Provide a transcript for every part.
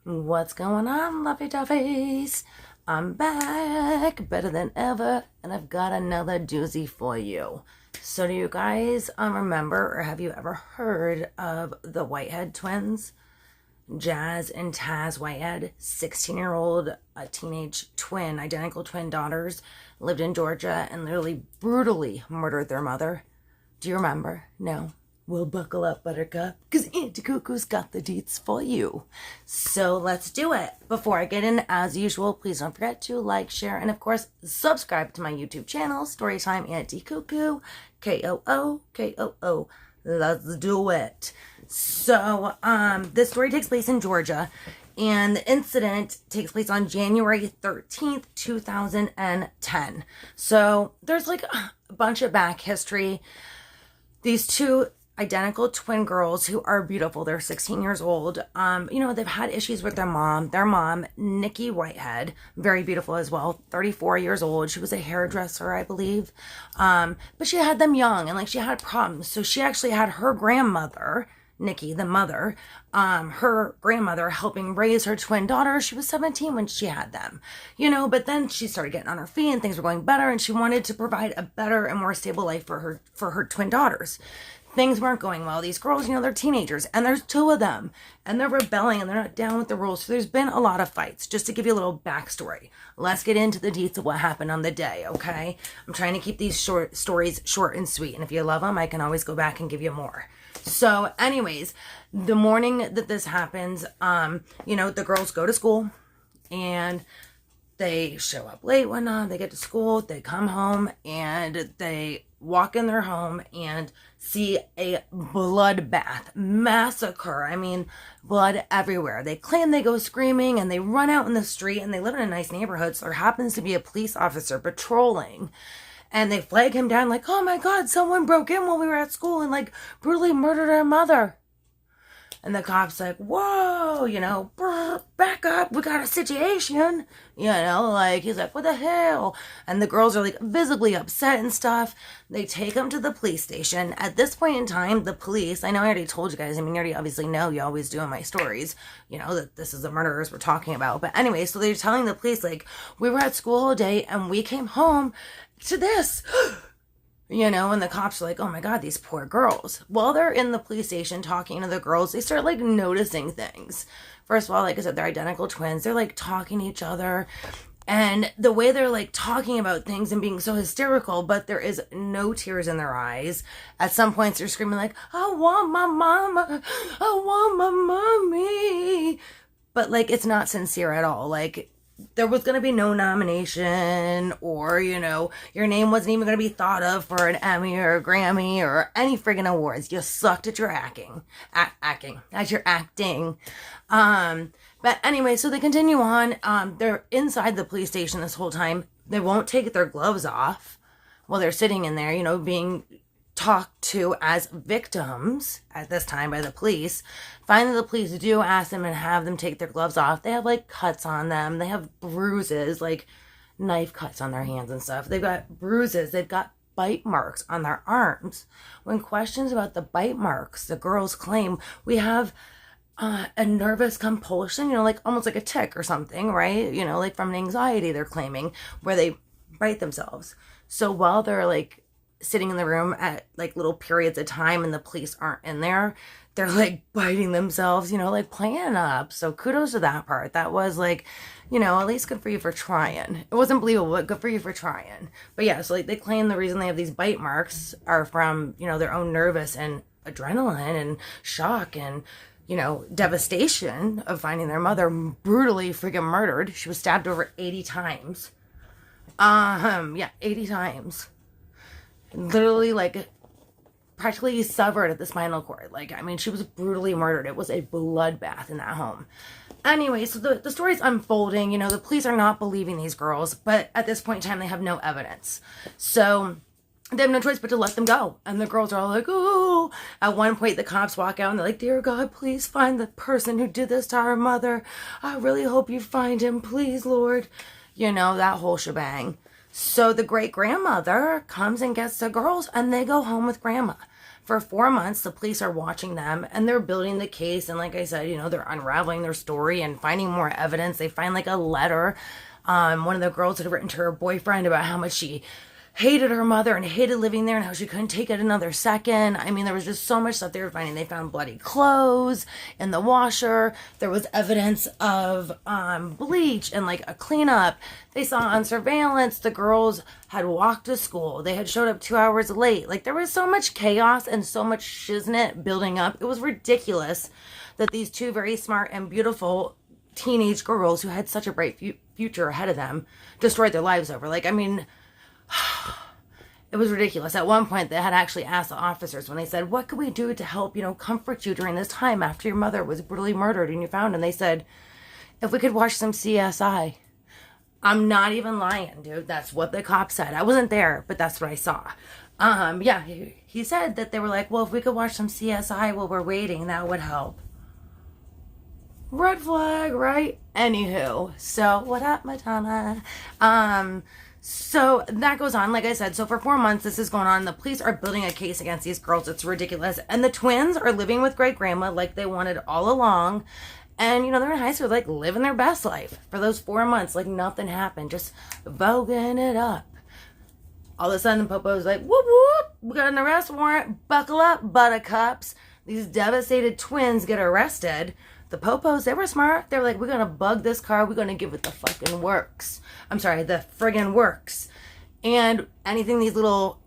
What's going on, lovey doveies? I'm back, better than ever, and I've got another doozy for you. So do you guys remember, or have you ever heard of the Whitehead Twins? Jaz and Taz Whitehead, 16-year-old teenage twin, identical twin daughters, lived in Georgia and literally brutally murdered their mother. Do you remember? No? Well, buckle up, Buttercup, because Auntie Cuckoo's got the deets for you. So let's do it. Before I get in, as usual, please don't forget to like, share, and of course, subscribe to my YouTube channel, Storytime Auntie Kookoo, Kookoo. Let's do it. So, this story takes place in Georgia, and the incident takes place on January 13th, 2010. So, there's like a bunch of back history. These two identical twin girls who are beautiful. They're 16 years old. They've had issues with their mom. Their mom, Nikki Whitehead, very beautiful as well, 34 years old. She was a hairdresser, I believe. But she had them young and she had problems. So she actually had her grandmother, Nikki, the mother, her grandmother helping raise her twin daughter. She was 17 when she had them, but then she started getting on her feet and things were going better and she wanted to provide a better and more stable life for her twin daughters. Things weren't going well. These girls, they're teenagers and there's two of them and they're rebelling and they're not down with the rules. So there's been a lot of fights. Just to give you a little backstory, let's get into the deets of what happened on the day, okay? I'm trying to keep these stories short and sweet. And if you love them, I can always go back and give you more. So anyways, the morning that this happens, the girls go to school and they show up late one night. They get to school, they come home, and they walk in their home and see a bloodbath, massacre. I mean, blood everywhere. They claim they go screaming and they run out in the street, and they live in a nice neighborhood, so there happens to be a police officer patrolling. And they flag him down like, oh my God, someone broke in while we were at school and brutally murdered our mother. And the cop's like, whoa, back up. We got a situation. He's like, what the hell? And the girls are visibly upset and stuff. They take him to the police station. At this point in time, the police, I know I already told you guys. I mean, you already obviously know, you always do in my stories, that this is the murderers we're talking about. But anyway, so they're telling the police, we were at school all day and we came home to this. And the cops are like, oh my God, these poor girls. While they're in the police station talking to the girls, they start noticing things. First of all, like I said, they're identical twins. They're talking to each other. And the way they're talking about things and being so hysterical, but there is no tears in their eyes. At some points they're screaming I want my mama. I want my mommy. But it's not sincere at all. There was going to be no nomination or, your name wasn't even going to be thought of for an Emmy or a Grammy or any friggin' awards. You sucked at your acting. But anyway, so they continue on. They're inside the police station this whole time. They won't take their gloves off while they're sitting in there, being talked to as victims at this time by the police. Finally, the police do ask them and have them take their gloves off. They have cuts on them. They have bruises, knife cuts on their hands and stuff. They've got bruises. They've got bite marks on their arms. When questions about the bite marks, the girls claim we have a nervous compulsion, almost like a tick or something, right? From an anxiety, they're claiming, where they bite themselves. So while they're sitting in the room at little periods of time and the police aren't in there, they're biting themselves, playing up. So kudos to that part. That was at least good for you for trying. It wasn't believable, but good for you for trying. But yeah, so they claim the reason they have these bite marks are from, their own nervous and adrenaline and shock and, devastation of finding their mother brutally freaking murdered. She was stabbed over 80 times. 80 times. Literally practically severed at the spinal cord. She was brutally murdered. It was a bloodbath in that home. Anyway, so the story's unfolding. The police are not believing these girls, but at this point in time, they have no evidence. So they have no choice but to let them go. And the girls are all oh. At one point, the cops walk out and they're like, dear God, please find the person who did this to our mother. I really hope you find him. Please, Lord. That whole shebang. So the great-grandmother comes and gets the girls and they go home with grandma. For 4 months, the police are watching them and they're building the case. And like I said, they're unraveling their story and finding more evidence. They find like a letter. One of the girls had written to her boyfriend about how much she hated her mother and hated living there and how she couldn't take it another second. I mean, there was just so much stuff they were finding. They found bloody clothes in the washer. There was evidence of bleach and like a cleanup. They saw on surveillance the girls had walked to school. They had showed up 2 hours late. Like, there was so much chaos and so much shiznit building up. It was ridiculous that these two very smart and beautiful teenage girls who had such a bright future ahead of them destroyed their lives over. Like, I mean, it was ridiculous. At one point, they had actually asked the officers when they said, what could we do to help, comfort you during this time after your mother was brutally murdered and you found? And they said, if we could watch some CSI. I'm not even lying, dude. That's what the cop said. I wasn't there, but that's what I saw. Yeah, he said that they were like, well, if we could watch some CSI while we're waiting, that would help. Red flag, right? Anywho, so what up, Madonna? So that goes on, like I said. So for 4 months, this is going on. The police are building a case against these girls. It's ridiculous. And the twins are living with great grandma like they wanted all along. And, they're in high school, like, living their best life for those 4 months. Like, nothing happened. Just voguing it up. All of a sudden, Popo's like, whoop, whoop. We got an arrest warrant. Buckle up, buttercups. These devastated twins get arrested. The Popos, they were smart. They were like, we're going to bug this car. We're going to give it the fucking works. I'm sorry, the friggin' works. And anything these little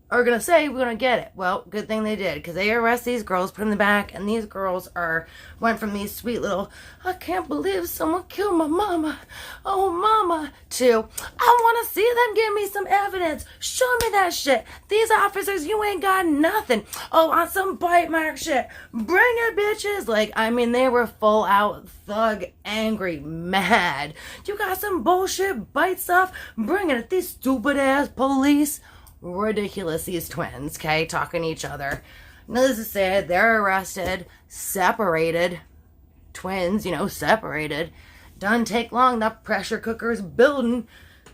are going to say, we're going to get it. Well, good thing they did, because they arrest these girls, put them in the back, and these girls went from these sweet little, I can't believe someone killed my mama, oh mama, to, I want to see them give me some evidence, show me that shit, these officers, you ain't got nothing, oh, on some bite mark shit, bring it, bitches. Like, I mean, they were full out thug, angry, mad. You got some bullshit bite stuff, bring it at these stupid ass police. Ridiculous, these twins, okay, talking to each other. Needless to say, they're arrested, separated. Twins, separated. Doesn't take long, the pressure cooker's building.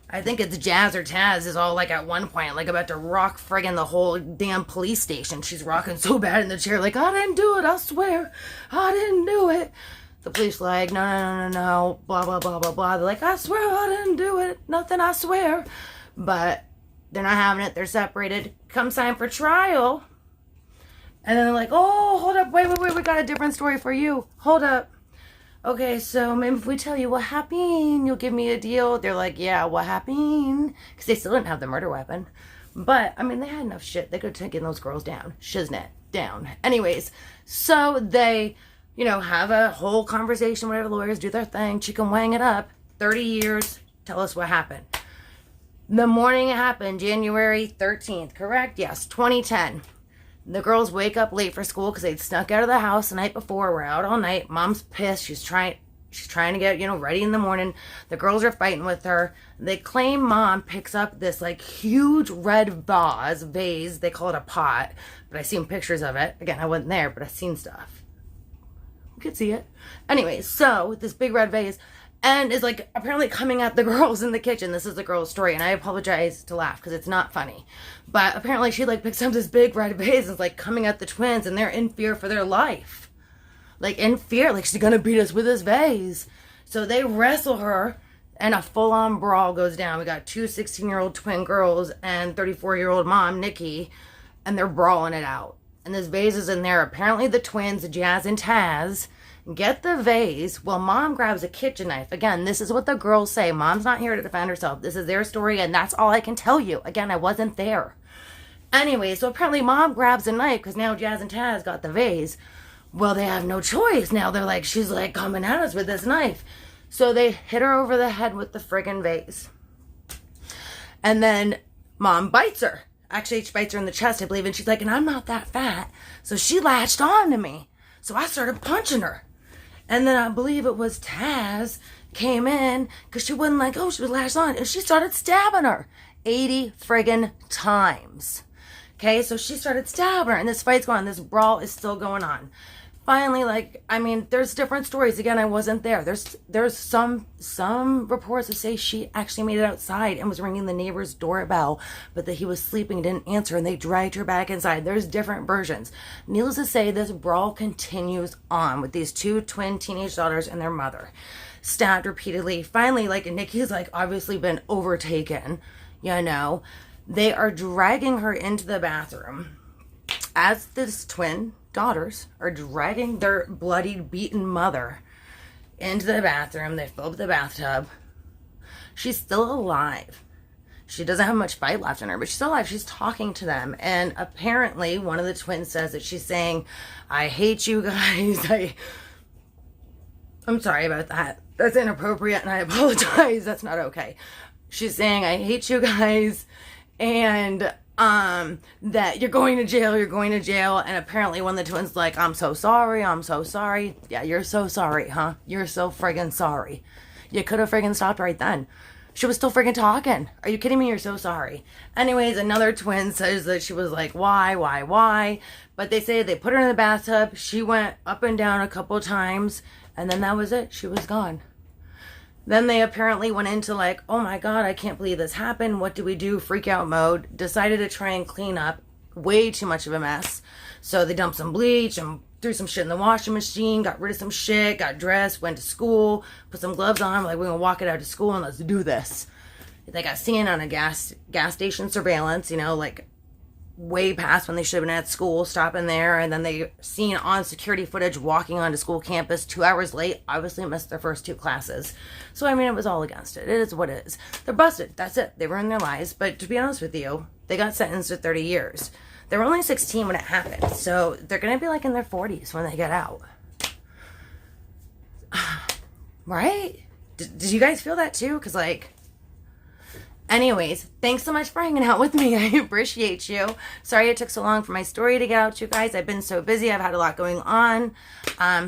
I think it's Jaz or Taz is all like at one point, like about to rock friggin' the whole damn police station. She's rocking so bad in the chair, like, I didn't do it, I swear, I didn't do it. The police like, no, blah, blah, blah, blah, blah. They're like, I swear I didn't do it, nothing, I swear. But they're not having it. They're separated. Comes time for trial. And then they're like, oh, hold up. Wait. We got a different story for you. Hold up. Okay, so maybe if we tell you what happened, you'll give me a deal. They're like, yeah, what happened? Because they still didn't have the murder weapon. But, I mean, they had enough shit. They could have taken those girls down. Shiznit. Down. Anyways, so they, have a whole conversation. Whatever, lawyers do their thing. Chicken wang it up. 30 years. Tell us what happened. The morning it happened, January 13th, correct? Yes, 2010. The girls wake up late for school because they'd snuck out of the house the night before. We're out all night. Mom's pissed. She's trying to get, ready in the morning. The girls are fighting with her. They claim Mom picks up this, like, huge red vase. They call it a pot, but I've seen pictures of it. Again, I wasn't there, but I've seen stuff. You could see it. Anyways, so this big red vase, and is like apparently coming at the girls in the kitchen. This is the girl's story, and I apologize to laugh because it's not funny. But apparently she like picks up this big red vase and is like coming at the twins, and they're in fear for their life. Like in fear, like she's gonna beat us with this vase. So they wrestle her, and a full-on brawl goes down. We got two 16-year-old twin girls and 34-year-old mom, Nikki, and they're brawling it out. And this vase is in there. Apparently the twins, Jaz and Taz, get the vase while Mom grabs a kitchen knife. Again, this is what the girls say. Mom's not here to defend herself. This is their story, and that's all I can tell you. Again, I wasn't there. Anyway, so apparently Mom grabs a knife because now Jaz and Taz got the vase. Well, they have no choice. Now they're like, she's like coming at us with this knife. So they hit her over the head with the friggin' vase. And then Mom bites her. Actually, she bites her in the chest, I believe. And she's like, and I'm not that fat. So she latched on to me. So I started punching her. And then I believe it was Taz came in because she wouldn't let go. She was latched on. And she started stabbing her 80 friggin' times. Okay, so she started stabbing her. And this fight's going on. This brawl is still going on. finally, like, I mean, there's different stories. Again, I wasn't there. There's some reports that say she actually made it outside and was ringing the neighbor's doorbell, but that he was sleeping and didn't answer, and they dragged her back inside. There's different versions. Needless to say, this brawl continues on with these two twin teenage daughters and their mother, stabbed repeatedly. Finally, like, Nikki's like obviously been overtaken, you know. They are dragging her into the bathroom as this twin daughters are dragging their bloodied, beaten mother into the bathroom. They fill up the bathtub. She's still alive. She doesn't have much fight left in her, but she's still alive. She's talking to them. And apparently one of the twins says that she's saying, I hate you guys. I'm sorry about that. That's inappropriate and I apologize. That's not okay. She's saying, I hate you guys. And that you're going to jail, and apparently one of the twins like, I'm so sorry. Yeah, you're so sorry, huh? You're so friggin' sorry. You could have friggin' stopped right then. She was still friggin' talking. Are you kidding me? You're so sorry. Anyways, another twin says that she was like, why? But they say they put her in the bathtub. She went up and down a couple times, and then that was it. She was gone. Then they apparently went into like, oh my God, I can't believe this happened. What do we do? Freak out mode. Decided to try and clean up. Way too much of a mess. So they dumped some bleach and threw some shit in the washing machine, got rid of some shit, got dressed, went to school, put some gloves on. Like, we're going to walk it out to school and let's do this. They got seen on a gas station surveillance, you know, like way past when they should have been at school, stopping there. And then they seen on security footage walking onto school campus 2 hours late. Obviously missed their first 2 classes. So, I mean, it was all against it. It is what it is. They're busted. That's it. They ruined their lives. But to be honest with you, they got sentenced to 30 years. They were only 16 when it happened. So they're going to be like in their 40s when they get out. Right? Did you guys feel that too? Because, like, anyways, thanks so much for hanging out with me. I appreciate you. Sorry it took so long for my story to get out to you guys. I've been so busy. I've had a lot going on.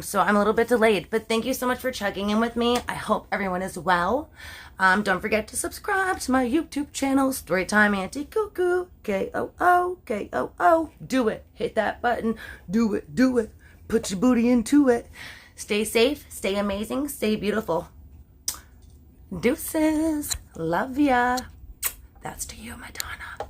So I'm a little bit delayed. But thank you so much for checking in with me. I hope everyone is well. Don't forget to subscribe to my YouTube channel, Storytime_Auntie_Kookoo. Kooo. Do it. Hit that button. Do it. Put your booty into it. Stay safe. Stay amazing. Stay beautiful. Deuces. Love ya. That's to you, Madonna.